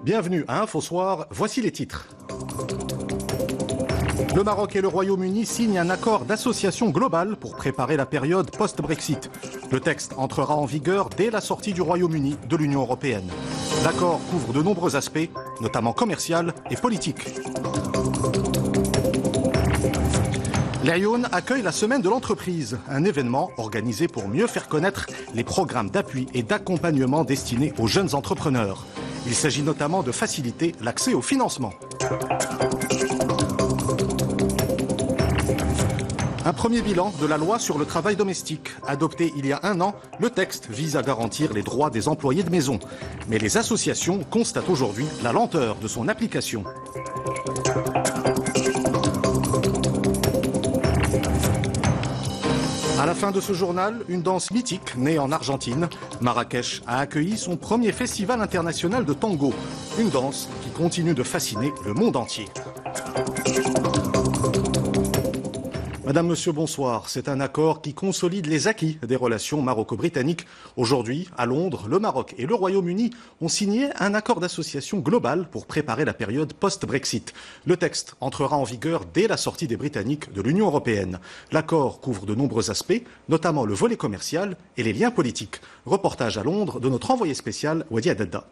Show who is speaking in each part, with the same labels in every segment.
Speaker 1: Bienvenue à InfoSoir, voici les titres. Le Maroc et le Royaume-Uni signent un accord d'association globale pour préparer la période post-Brexit. Le texte entrera en vigueur dès la sortie du Royaume-Uni de l'Union européenne. L'accord couvre de nombreux aspects, notamment commercial et politique. L'Aïon accueille la Semaine de l'entreprise, un événement organisé pour mieux faire connaître les programmes d'appui et d'accompagnement destinés aux jeunes entrepreneurs. Il s'agit notamment de faciliter l'accès au financement. Un premier bilan de la loi sur le travail domestique. Adopté il y a 1 an, le texte vise à garantir les droits des employés de maison. Mais les associations constatent aujourd'hui la lenteur de son application. À la fin de ce journal, une danse mythique née en Argentine. Marrakech a accueilli son premier festival international de tango. Une danse qui continue de fasciner le monde entier. Madame, Monsieur, bonsoir. C'est un accord qui consolide les acquis des relations maroco-britanniques. Aujourd'hui, à Londres, le Maroc et le Royaume-Uni ont signé un accord d'association global pour préparer la période post-Brexit. Le texte entrera en vigueur dès la sortie des Britanniques de l'Union européenne. L'accord couvre de nombreux aspects, notamment le volet commercial et les liens politiques. Reportage à Londres de notre envoyé spécial, Wadi Adada.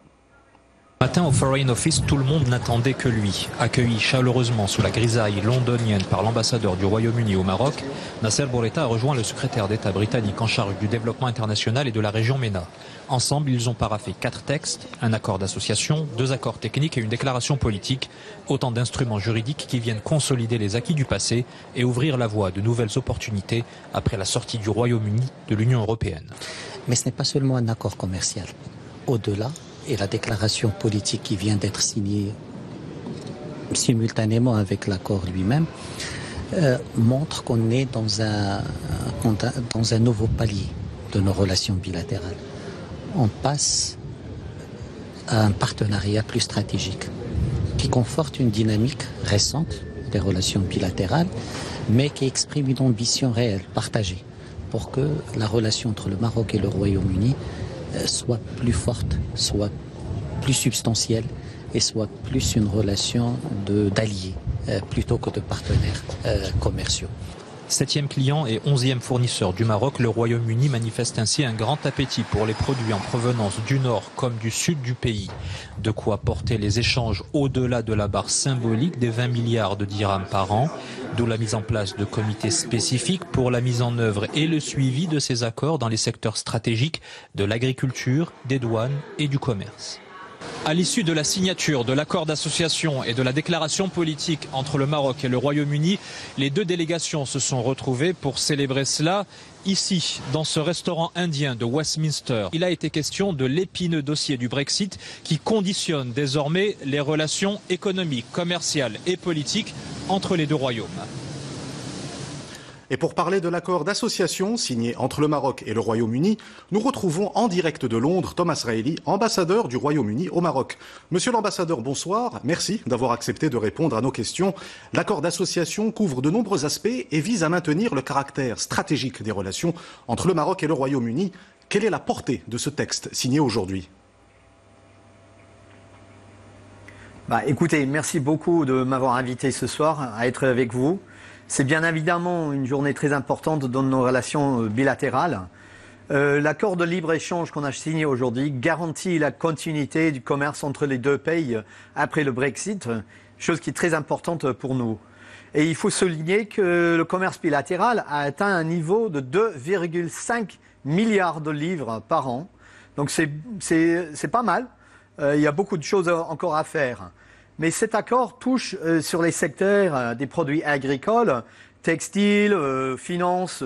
Speaker 2: Matin au Foreign Office, tout le monde n'attendait que lui. Accueilli chaleureusement sous la grisaille londonienne par l'ambassadeur du Royaume-Uni au Maroc, Nasser Bourreta a rejoint le secrétaire d'État britannique en charge du développement international et de la région MENA. Ensemble, ils ont paraphé 4 textes, un accord d'association, 2 accords techniques et une déclaration politique, autant d'instruments juridiques qui viennent consolider les acquis du passé et ouvrir la voie à de nouvelles opportunités après la sortie du Royaume-Uni de l'Union européenne.
Speaker 3: Mais ce n'est pas seulement un accord commercial. Au-delà, et la déclaration politique qui vient d'être signée simultanément avec l'accord lui-même montre qu'on est dans un nouveau palier de nos relations bilatérales. On passe à un partenariat plus stratégique qui conforte une dynamique récente des relations bilatérales, mais qui exprime une ambition réelle, partagée, pour que la relation entre le Maroc et le Royaume-Uni soit plus forte, soit plus substantielle et soit plus une relation d'alliés plutôt que de partenaires commerciaux.
Speaker 2: 7e client et 11e fournisseur du Maroc, le Royaume-Uni manifeste ainsi un grand appétit pour les produits en provenance du nord comme du sud du pays. De quoi porter les échanges au-delà de la barre symbolique des 20 milliards de dirhams par an, d'où la mise en place de comités spécifiques pour la mise en œuvre et le suivi de ces accords dans les secteurs stratégiques de l'agriculture, des douanes et du commerce. À l'issue de la signature de l'accord d'association et de la déclaration politique entre le Maroc et le Royaume-Uni, les 2 délégations se sont retrouvées pour célébrer cela ici, dans ce restaurant indien de Westminster. Il a été question de l'épineux dossier du Brexit qui conditionne désormais les relations économiques, commerciales et politiques entre les 2 royaumes.
Speaker 1: Et pour parler de l'accord d'association signé entre le Maroc et le Royaume-Uni, nous retrouvons en direct de Londres Thomas Reilly, ambassadeur du Royaume-Uni au Maroc. Monsieur l'ambassadeur, bonsoir. Merci d'avoir accepté de répondre à nos questions. L'accord d'association couvre de nombreux aspects et vise à maintenir le caractère stratégique des relations entre le Maroc et le Royaume-Uni. Quelle est la portée de ce texte signé aujourd'hui ?
Speaker 4: Écoutez, merci beaucoup de m'avoir invité ce soir à être avec vous. C'est bien évidemment une journée très importante dans nos relations bilatérales. L'accord de libre-échange qu'on a signé aujourd'hui garantit la continuité du commerce entre les 2 pays après le Brexit, chose qui est très importante pour nous. Et il faut souligner que le commerce bilatéral a atteint un niveau de 2,5 milliards de livres par an. Donc c'est pas mal. Il y a beaucoup de choses encore à faire. Mais cet accord touche sur les secteurs des produits agricoles, textiles, finances,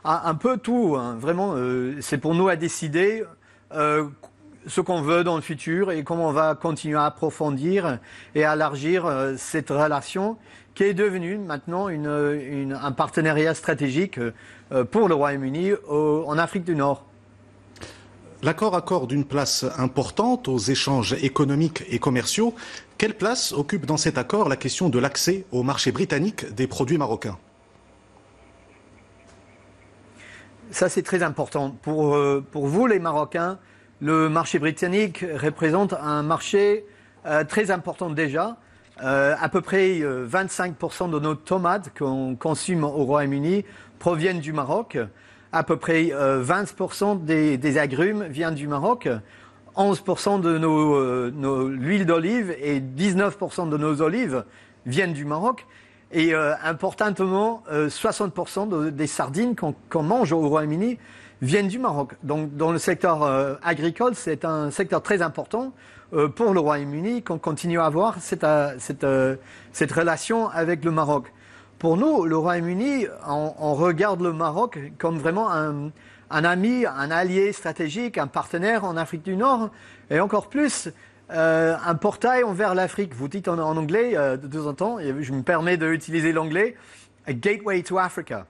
Speaker 4: un peu tout. Hein. Vraiment, c'est pour nous à décider ce qu'on veut dans le futur et comment on va continuer à approfondir et à élargir cette relation qui est devenue maintenant un partenariat stratégique pour le Royaume-Uni en Afrique du Nord.
Speaker 1: L'accord accorde une place importante aux échanges économiques et commerciaux. Quelle place occupe dans cet accord la question de l'accès au marché britannique des produits marocains ?
Speaker 4: Ça, c'est très important. Pour vous, les Marocains, le marché britannique représente un marché très importante déjà. À peu près 25% de nos tomates qu'on consomme au Royaume-Uni proviennent du Maroc. À peu près 20% des agrumes viennent du Maroc. 11% de l'huile d'olive et 19% de nos olives viennent du Maroc. Et importantement, 60% des sardines qu'on mange au Royaume-Uni viennent du Maroc. Donc dans le secteur agricole, c'est un secteur très important pour le Royaume-Uni qu'on continue à avoir cette relation avec le Maroc. Pour nous, le Royaume-Uni, on regarde le Maroc comme vraiment un ami, un allié stratégique, un partenaire en Afrique du Nord, et encore plus, un portail envers l'Afrique. Vous dites en anglais de temps en temps, et je me permets d'utiliser l'anglais, a gateway to Africa.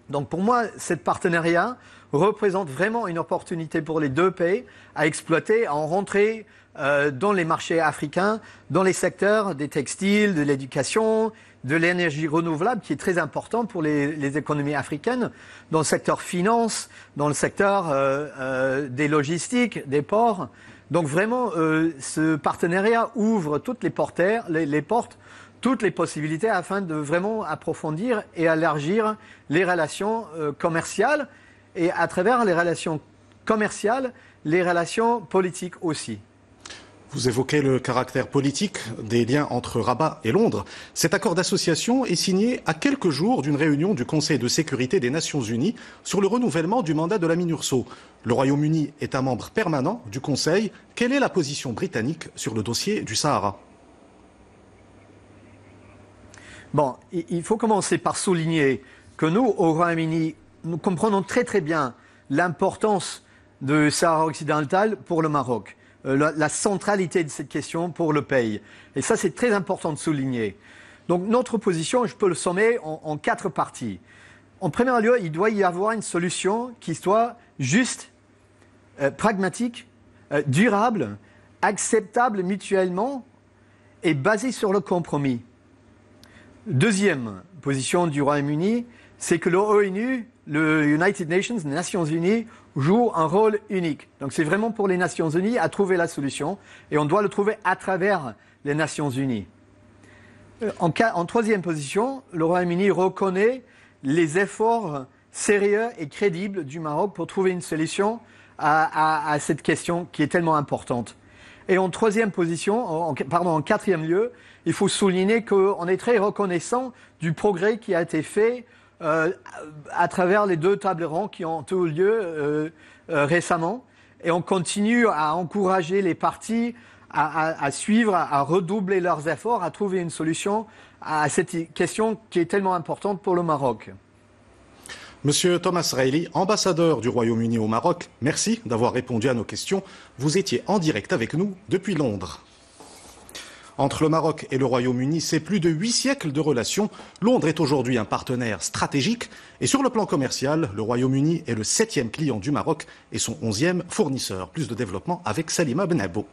Speaker 4: Donc pour moi, ce partenariat représente vraiment une opportunité pour les deux pays à exploiter, à en rentrer dans les marchés africains, dans les secteurs des textiles, de l'éducation, de l'énergie renouvelable, qui est très important pour les économies africaines, dans le secteur finance, dans le secteur des logistiques, des ports. Donc vraiment, ce partenariat ouvre toutes les portes, toutes les possibilités afin de vraiment approfondir et élargir les relations commerciales et à travers les relations commerciales, les relations politiques aussi.
Speaker 1: Vous évoquez le caractère politique des liens entre Rabat et Londres. Cet accord d'association est signé à quelques jours d'une réunion du Conseil de sécurité des Nations Unies sur le renouvellement du mandat de la MINURSO. Le Royaume-Uni est un membre permanent du Conseil. Quelle est la position britannique sur le dossier du Sahara ?
Speaker 4: Bon, il faut commencer par souligner que nous, au Royaume-Uni, nous comprenons très très bien l'importance du Sahara occidental pour le Maroc. La centralité de cette question pour le pays. Et ça, c'est très important de souligner. Donc, notre position, je peux le sommer en 4 parties. En premier lieu, il doit y avoir une solution qui soit juste, pragmatique, durable, acceptable mutuellement et basée sur le compromis. Deuxième position du Royaume-Uni, c'est que l'ONU, le United Nations, les Nations Unies, joue un rôle unique. Donc c'est vraiment pour les Nations Unies à trouver la solution et on doit le trouver à travers les Nations Unies. En troisième position, le Royaume-Uni reconnaît les efforts sérieux et crédibles du Maroc pour trouver une solution à cette question qui est tellement importante. Et en quatrième lieu, il faut souligner qu'on est très reconnaissant du progrès qui a été fait à travers les 2 tables rondes qui ont eu lieu récemment. Et on continue à encourager les parties à suivre, à redoubler leurs efforts, à trouver une solution à cette question qui est tellement importante pour le Maroc.
Speaker 1: Monsieur Thomas Reilly, ambassadeur du Royaume-Uni au Maroc, merci d'avoir répondu à nos questions. Vous étiez en direct avec nous depuis Londres. Entre le Maroc et le Royaume-Uni, c'est plus de 8 siècles de relations. Londres est aujourd'hui un partenaire stratégique. Et sur le plan commercial, le Royaume-Uni est le 7e client du Maroc et son 11e fournisseur. Plus de développement avec Salima Benabo.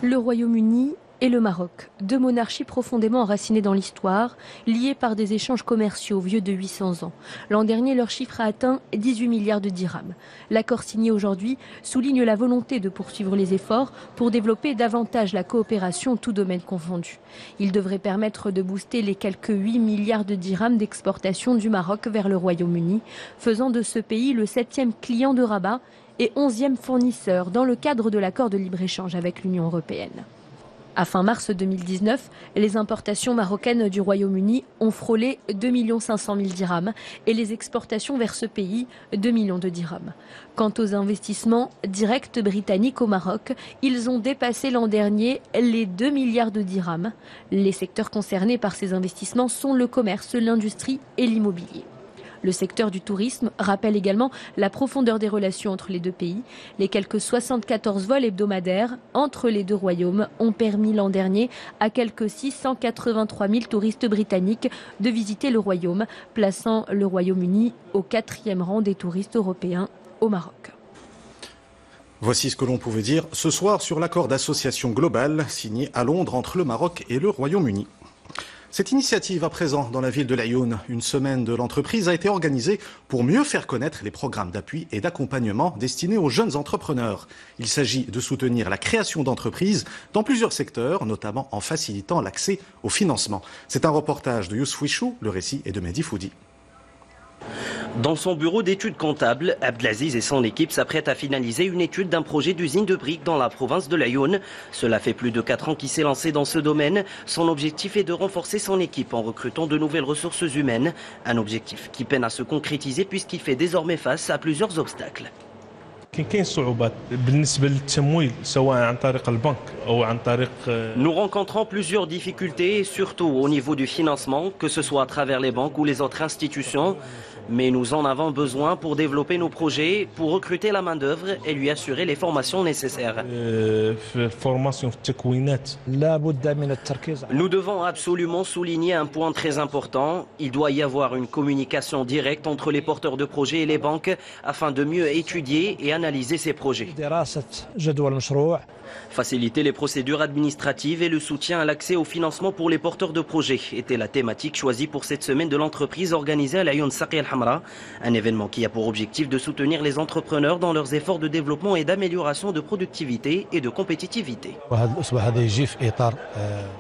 Speaker 5: Le Royaume-Uni et le Maroc, 2 monarchies profondément enracinées dans l'histoire, liées par des échanges commerciaux vieux de 800 ans. L'an dernier, leur chiffre a atteint 18 milliards de dirhams. L'accord signé aujourd'hui souligne la volonté de poursuivre les efforts pour développer davantage la coopération, tous domaines confondus. Il devrait permettre de booster les quelques 8 milliards de dirhams d'exportation du Maroc vers le Royaume-Uni, faisant de ce pays le 7e client de Rabat et 11e fournisseur dans le cadre de l'accord de libre-échange avec l'Union européenne. À fin mars 2019, les importations marocaines du Royaume-Uni ont frôlé 2 500 000 dirhams et les exportations vers ce pays 2 millions de dirhams. Quant aux investissements directs britanniques au Maroc, ils ont dépassé l'an dernier les 2 milliards de dirhams. Les secteurs concernés par ces investissements sont le commerce, l'industrie et l'immobilier. Le secteur du tourisme rappelle également la profondeur des relations entre les 2 pays. Les quelques 74 vols hebdomadaires entre les 2 royaumes ont permis l'an dernier à quelques 683 000 touristes britanniques de visiter le royaume, plaçant le Royaume-Uni au 4e rang des touristes européens au Maroc.
Speaker 1: Voici ce que l'on pouvait dire ce soir sur l'accord d'association globale signé à Londres entre le Maroc et le Royaume-Uni. Cette initiative à présent dans la ville de Laayoune, une semaine de l'entreprise a été organisée pour mieux faire connaître les programmes d'appui et d'accompagnement destinés aux jeunes entrepreneurs. Il s'agit de soutenir la création d'entreprises dans plusieurs secteurs, notamment en facilitant l'accès au financement. C'est un reportage de Youssef Wichou, le récit est de Mehdi Foudi.
Speaker 6: Dans son bureau d'études comptables, Abdelaziz et son équipe s'apprêtent à finaliser une étude d'un projet d'usine de briques dans la province de Laayoune. Cela fait plus de 4 ans qu'il s'est lancé dans ce domaine. Son objectif est de renforcer son équipe en recrutant de nouvelles ressources humaines. Un objectif qui peine à se concrétiser puisqu'il fait désormais face à plusieurs obstacles. Nous rencontrons plusieurs difficultés, surtout au niveau du financement, que ce soit à travers les banques ou les autres institutions. Mais nous en avons besoin pour développer nos projets, pour recruter la main-d'œuvre et lui assurer les formations nécessaires. Nous devons absolument souligner un point très important. Il doit y avoir une communication directe entre les porteurs de projets et les banques afin de mieux étudier et analyser ces projets. Faciliter les procédures administratives et le soutien à l'accès au financement pour les porteurs de projets était la thématique choisie pour cette semaine de l'entreprise organisée à Laayoune Saqi El Hamra. Un événement qui a pour objectif de soutenir les entrepreneurs dans leurs efforts de développement et d'amélioration de productivité et de compétitivité.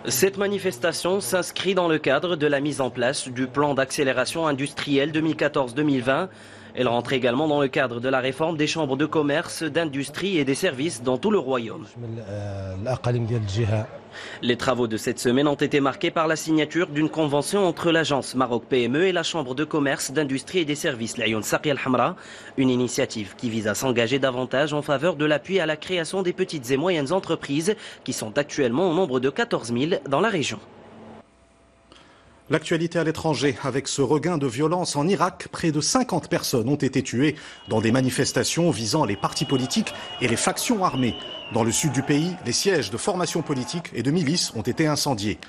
Speaker 6: Cette manifestation s'inscrit dans le cadre de la mise en place du plan d'accélération industrielle 2014-2020. Elle rentre également dans le cadre de la réforme des chambres de commerce, d'industrie et des services dans tout le royaume. Les travaux de cette semaine ont été marqués par la signature d'une convention entre l'agence Maroc PME et la chambre de commerce, d'industrie et des services Laayoune Saqi El Hamra, une initiative qui vise à s'engager davantage en faveur de l'appui à la création des petites et moyennes entreprises qui sont actuellement au nombre de 14 000 dans la région.
Speaker 1: L'actualité à l'étranger, avec ce regain de violence en Irak, près de 50 personnes ont été tuées dans des manifestations visant les partis politiques et les factions armées. Dans le sud du pays, les sièges de formations politiques et de milices ont été incendiés.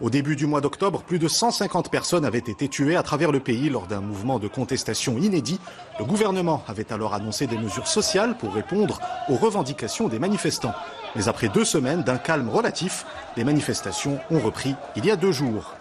Speaker 1: Au début du mois d'octobre, plus de 150 personnes avaient été tuées à travers le pays lors d'un mouvement de contestation inédit. Le gouvernement avait alors annoncé des mesures sociales pour répondre aux revendications des manifestants. Mais après 2 semaines d'un calme relatif, les manifestations ont repris il y a 2 jours.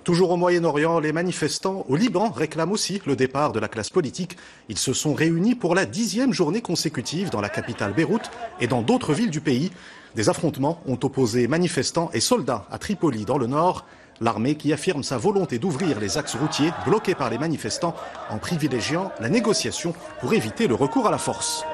Speaker 1: Toujours au Moyen-Orient, les manifestants au Liban réclament aussi le départ de la classe politique. Ils se sont réunis pour la 10e journée consécutive dans la capitale Beyrouth et dans d'autres villes du pays. Des affrontements ont opposé manifestants et soldats à Tripoli dans le nord. L'armée qui affirme sa volonté d'ouvrir les axes routiers bloqués par les manifestants en privilégiant la négociation pour éviter le recours à la force.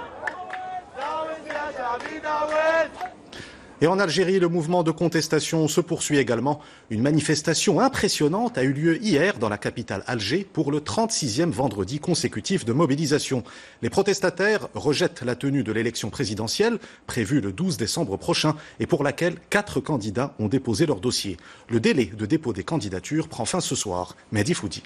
Speaker 1: Et en Algérie, le mouvement de contestation se poursuit également. Une manifestation impressionnante a eu lieu hier dans la capitale Alger pour le 36e vendredi consécutif de mobilisation. Les protestataires rejettent la tenue de l'élection présidentielle prévue le 12 décembre prochain et pour laquelle 4 candidats ont déposé leur dossier. Le délai de dépôt des candidatures prend fin ce soir. Mehdi Foudi.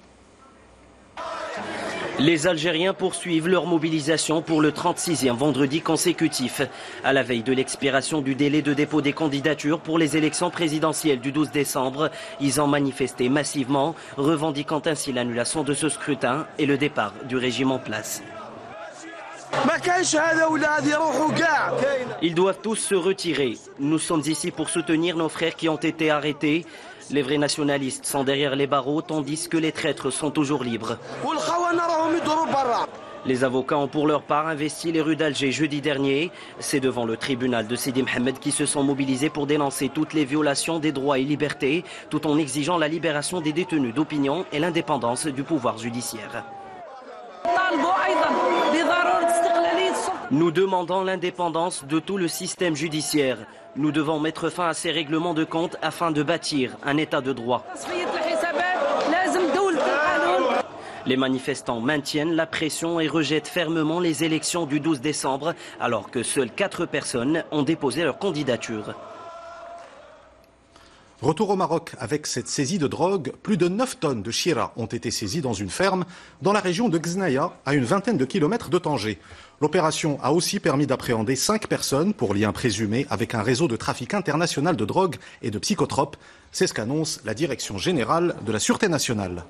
Speaker 6: Les Algériens poursuivent leur mobilisation pour le 36e vendredi consécutif. À la veille de l'expiration du délai de dépôt des candidatures pour les élections présidentielles du 12 décembre, ils ont manifesté massivement, revendiquant ainsi l'annulation de ce scrutin et le départ du régime en place. Ils doivent tous se retirer. Nous sommes ici pour soutenir nos frères qui ont été arrêtés. Les vrais nationalistes sont derrière les barreaux, tandis que les traîtres sont toujours libres. Les avocats ont pour leur part investi les rues d'Alger jeudi dernier. C'est devant le tribunal de Sidi Mohamed qui se sont mobilisés pour dénoncer toutes les violations des droits et libertés, tout en exigeant la libération des détenus d'opinion et l'indépendance du pouvoir judiciaire. Nous demandons l'indépendance de tout le système judiciaire. Nous devons mettre fin à ces règlements de compte afin de bâtir un état de droit. Les manifestants maintiennent la pression et rejettent fermement les élections du 12 décembre, alors que seules 4 personnes ont déposé leur candidature.
Speaker 1: Retour au Maroc avec cette saisie de drogue. Plus de 9 tonnes de shira ont été saisies dans une ferme dans la région de Gznaïa, à une vingtaine de kilomètres de Tanger. L'opération a aussi permis d'appréhender 5 personnes pour liens présumés avec un réseau de trafic international de drogue et de psychotropes. C'est ce qu'annonce la Direction générale de la Sûreté nationale.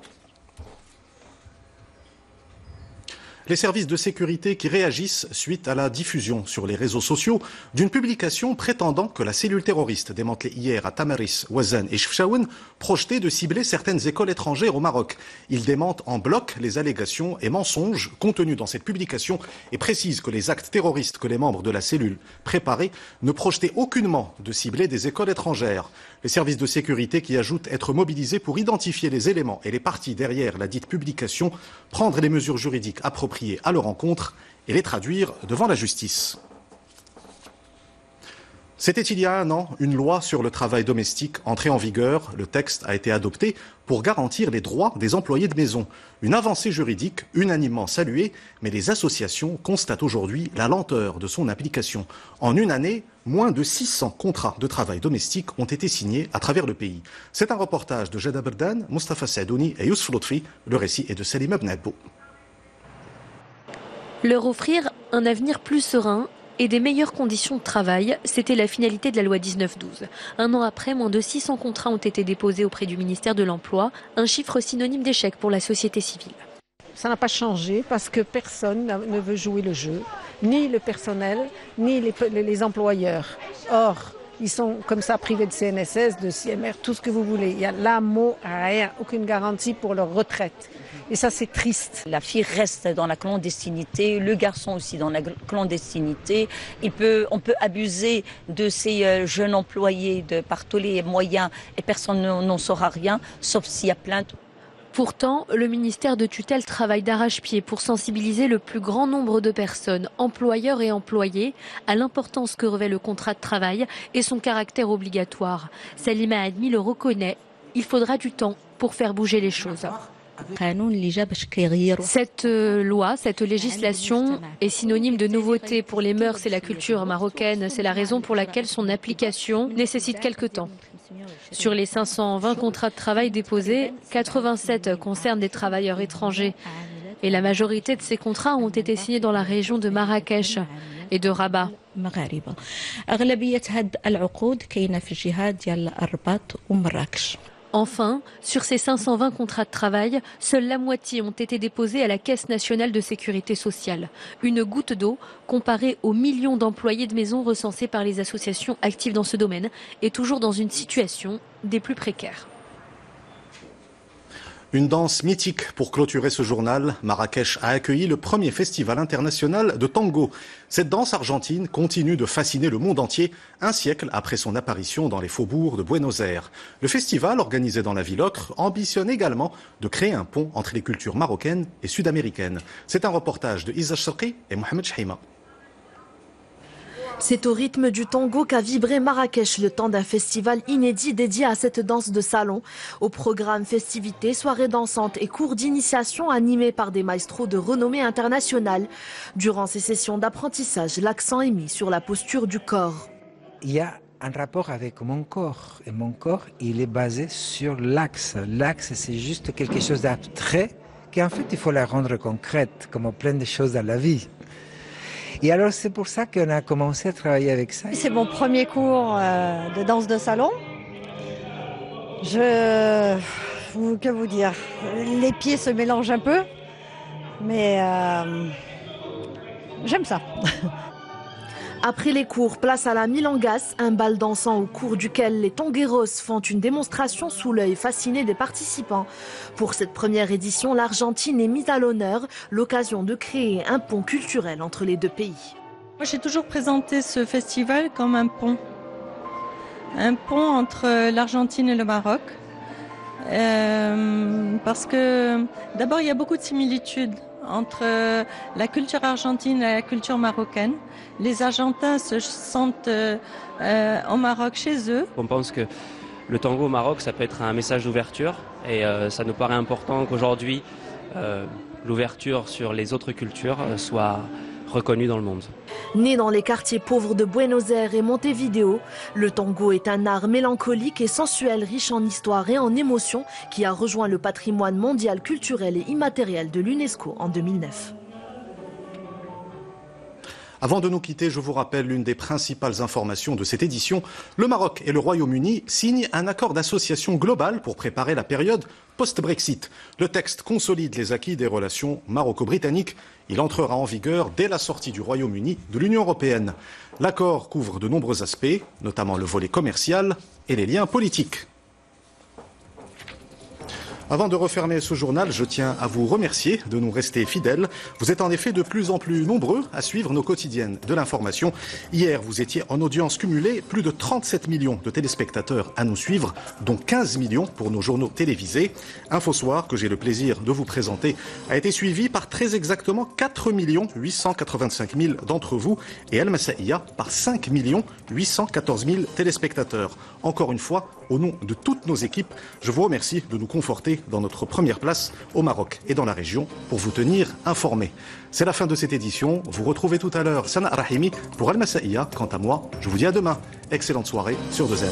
Speaker 1: Les services de sécurité qui réagissent suite à la diffusion sur les réseaux sociaux d'une publication prétendant que la cellule terroriste démantelée hier à Tamaris, Ouazzane et Chefchaouen projetait de cibler certaines écoles étrangères au Maroc. Ils démentent en bloc les allégations et mensonges contenus dans cette publication et précisent que les actes terroristes que les membres de la cellule préparaient ne projetaient aucunement de cibler des écoles étrangères. Les services de sécurité qui ajoutent être mobilisés pour identifier les éléments et les parties derrière la dite publication, prendre les mesures juridiques appropriées à leur encontre et les traduire devant la justice. C'était il y a un an, une loi sur le travail domestique entrée en vigueur. Le texte a été adopté pour garantir les droits des employés de maison. Une avancée juridique unanimement saluée, mais les associations constatent aujourd'hui la lenteur de son application. En une année, moins de 600 contrats de travail domestique ont été signés à travers le pays. C'est un reportage de Jada Berdan, Mustafa Sadouni et Yousf Lotfi. Le récit est de Salima Bnadbo.
Speaker 5: Leur offrir un avenir plus serein et des meilleures conditions de travail, c'était la finalité de la loi 1912. Un an après, moins de 600 contrats ont été déposés auprès du ministère de l'Emploi, un chiffre synonyme d'échec pour la société civile.
Speaker 7: Ça n'a pas changé parce que personne ne veut jouer le jeu, ni le personnel, ni les employeurs. Or, ils sont comme ça privés de CNSS, de CMR, tout ce que vous voulez. Il y a là, mot, rien, aucune garantie pour leur retraite. Et ça, c'est triste.
Speaker 8: La fille reste dans la clandestinité, le garçon aussi dans la clandestinité. On peut abuser de ces jeunes employés par tous les moyens et personne n'en saura rien, sauf s'il y a plainte.
Speaker 5: Pourtant, le ministère de tutelle travaille d'arrache-pied pour sensibiliser le plus grand nombre de personnes, employeurs et employés, à l'importance que revêt le contrat de travail et son caractère obligatoire. Salima Admi le reconnaît, il faudra du temps pour faire bouger les choses. Cette loi, cette législation est synonyme de nouveauté pour les mœurs et la culture marocaine. C'est la raison pour laquelle son application nécessite quelques temps. Sur les 520 contrats de travail déposés, 87 concernent des travailleurs étrangers. Et la majorité de ces contrats ont été signés dans la région de Marrakech et de Rabat. Enfin, sur ces 520 contrats de travail, seule la moitié ont été déposés à la Caisse nationale de sécurité sociale. Une goutte d'eau comparée aux millions d'employés de maison recensés par les associations actives dans ce domaine et toujours dans une situation des plus précaires.
Speaker 1: Une danse mythique pour clôturer ce journal. Marrakech a accueilli le premier festival international de tango. Cette danse argentine continue de fasciner le monde entier, un siècle après son apparition dans les faubourgs de Buenos Aires. Le festival, organisé dans la ville ocre, ambitionne également de créer un pont entre les cultures marocaines et sud-américaines. C'est un reportage de Isa Sharqi et Mohamed Chahima.
Speaker 9: C'est au rythme du tango qu'a vibré Marrakech le temps d'un festival inédit dédié à cette danse de salon. Au programme festivités, soirées dansantes et cours d'initiation animés par des maestros de renommée internationale. Durant ces sessions d'apprentissage, l'accent est mis sur la posture du corps.
Speaker 10: Il y a un rapport avec mon corps. Et mon corps, il est basé sur l'axe. L'axe, c'est juste quelque chose d'abstrait qu'en fait, il faut la rendre concrète, comme plein de choses dans la vie. Et alors c'est pour ça qu'on a commencé à travailler avec ça.
Speaker 11: C'est mon premier cours de danse de salon. Que vous dire, les pieds se mélangent un peu, mais j'aime ça.
Speaker 9: Après les cours, place à la milongas, un bal dansant au cours duquel les tongueros font une démonstration sous l'œil fasciné des participants. Pour cette première édition, l'Argentine est mise à l'honneur, l'occasion de créer un pont culturel entre les deux pays.
Speaker 12: Moi, j'ai toujours présenté ce festival comme un pont entre l'Argentine et le Maroc, parce que d'abord il y a beaucoup de similitudes entre la culture argentine et la culture marocaine. Les Argentins se sentent au Maroc chez eux.
Speaker 13: On pense que le tango au Maroc, ça peut être un message d'ouverture et ça nous paraît important qu'aujourd'hui l'ouverture sur les autres cultures soit reconnue dans le monde.
Speaker 9: Né dans les quartiers pauvres de Buenos Aires et Montevideo, le tango est un art mélancolique et sensuel, riche en histoire et en émotions, qui a rejoint le patrimoine mondial culturel et immatériel de l'UNESCO en 2009.
Speaker 1: Avant de nous quitter, je vous rappelle l'une des principales informations de cette édition. Le Maroc et le Royaume-Uni signent un accord d'association global pour préparer la période post-Brexit. Le texte consolide les acquis des relations maroco-britanniques. Il entrera en vigueur dès la sortie du Royaume-Uni de l'Union européenne. L'accord couvre de nombreux aspects, notamment le volet commercial et les liens politiques. Avant de refermer ce journal, je tiens à vous remercier de nous rester fidèles. Vous êtes en effet de plus en plus nombreux à suivre nos quotidiennes de l'information. Hier, vous étiez en audience cumulée, plus de 37 millions de téléspectateurs à nous suivre, dont 15 millions pour nos journaux télévisés. Infosoir, que j'ai le plaisir de vous présenter, a été suivi par très exactement 4 885 000 d'entre vous et El Massaïa par 5 814 000 téléspectateurs. Encore une fois, au nom de toutes nos équipes, je vous remercie de nous conforter dans notre première place au Maroc et dans la région pour vous tenir informés. C'est la fin de cette édition. Vous retrouvez tout à l'heure Sana Rahimi pour Al Massaïa. Quant à moi, je vous dis à demain. Excellente soirée sur 2M.